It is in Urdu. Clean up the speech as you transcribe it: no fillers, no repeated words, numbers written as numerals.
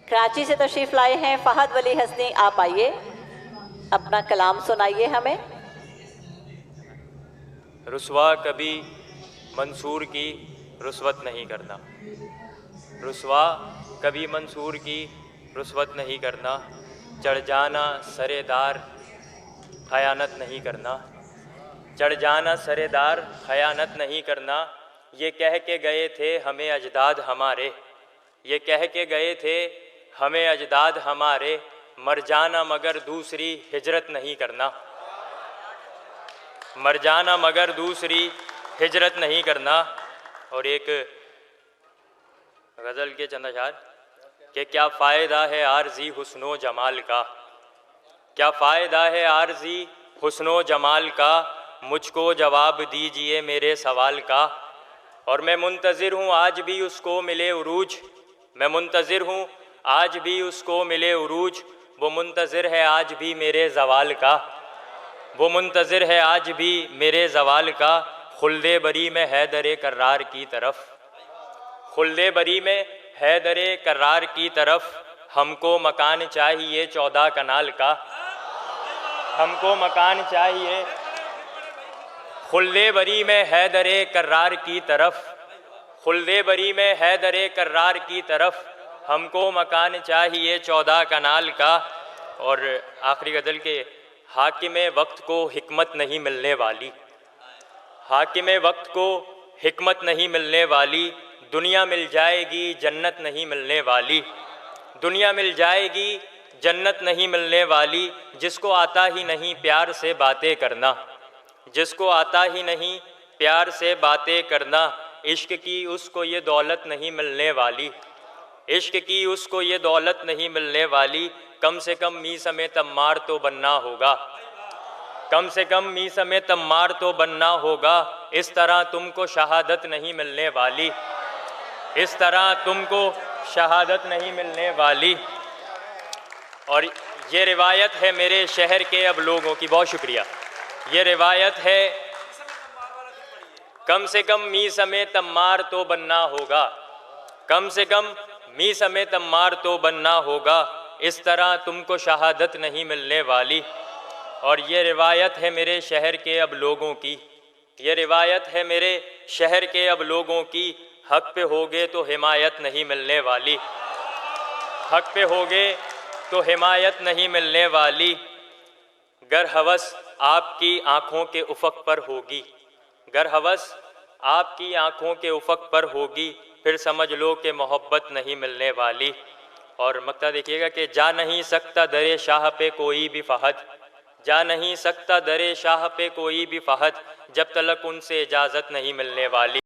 کراچی سے تشریف لائے ہیں فہد ولی حسنی، آپ آئیے اپنا کلام سنائیے ہمیں۔ رسوا کبھی منصور کی رشوت نہیں کرنا، رسوا کبھی منصور کی رشوت نہیں کرنا، چڑھ جانا سرے دار خیانت نہیں کرنا، چڑھ جانا سرے دار خیانت نہیں کرنا، یہ کہہ کے گئے تھے ہمیں اجداد ہمارے، یہ کہہ کے گئے تھے ہمیں اجداد ہمارے، مر جانا مگر دوسری ہجرت نہیں کرنا، مر جانا مگر دوسری ہجرت نہیں کرنا۔ اور ایک غزل کے چند اشعار کہ کیا فائدہ ہے عارضی حسن و جمال کا، کیا فائدہ ہے عارضی حسن و جمال کا، مجھ کو جواب دیجئے میرے سوال کا، اور میں منتظر ہوں آج بھی اس کو ملے عروج، میں منتظر ہوں آج بھی اس کو ملے عروج، وہ منتظر ہے آج بھی میرے زوال کا، وہ منتظر ہے آج بھی میرے زوال کا، خلد بری میں حیدر کرار کی طرف، خلد بری میں حیدر کرار کی طرف، ہم کو مکان چاہیے 14 کنال کا، ہم کو مکان چاہیے خلد بری میں حیدر کرار کی طرف، خلد بری میں حیدر کرار کی طرف، ہم کو مکان چاہیے 14 کنال کا۔ اور آخری غزل کے حاکم وقت کو حکمت نہیں ملنے والی، حاکم وقت کو حکمت نہیں ملنے والی، دنیا مل جائے گی جنت نہیں ملنے والی، دنیا مل جائے گی جنت نہیں ملنے والی، جس کو آتا ہی نہیں پیار سے باتیں کرنا، جس کو آتا ہی نہیں پیار سے باتیں کرنا، عشق کی اس کو یہ دولت نہیں ملنے والی، عشق کی اس کو یہ دولت نہیں ملنے والی، کم سے کم میثم تمار تو بننا ہوگا، کم سے کم میثم تمار تو بننا ہوگا، اس طرح تم کو شہادت نہیں ملنے والی، اس طرح تم کو شہادت نہیں ملنے والی۔ اور یہ روایت ہے میرے شہر کے اب لوگوں کی، بہت شکریہ، یہ روایت ہے کم سے کم میثم تمار تو بننا ہوگا، کم سے کم میثم تمار تو بننا ہوگا، اس طرح تم کو شہادت نہیں ملنے والی۔ اور یہ روایت ہے میرے شہر کے اب لوگوں کی، یہ روایت ہے میرے شہر کے اب لوگوں کی، حق پہ ہوگے تو حمایت نہیں ملنے والی، حق پہ ہوگے تو حمایت نہیں ملنے والی، گر ہوس آپ کی آنکھوں کے افق پر ہوگی، گر ہوس آپ کی آنکھوں کے افق پر ہوگی، پھر سمجھ لو کہ محبت نہیں ملنے والی۔ اور مقطع دیکھیے گا کہ جا نہیں سکتا در شاہ پہ کوئی بھی فہد، جا نہیں سکتا در شاہ پہ کوئی بھی فہد، جب تلک ان سے اجازت نہیں ملنے والی۔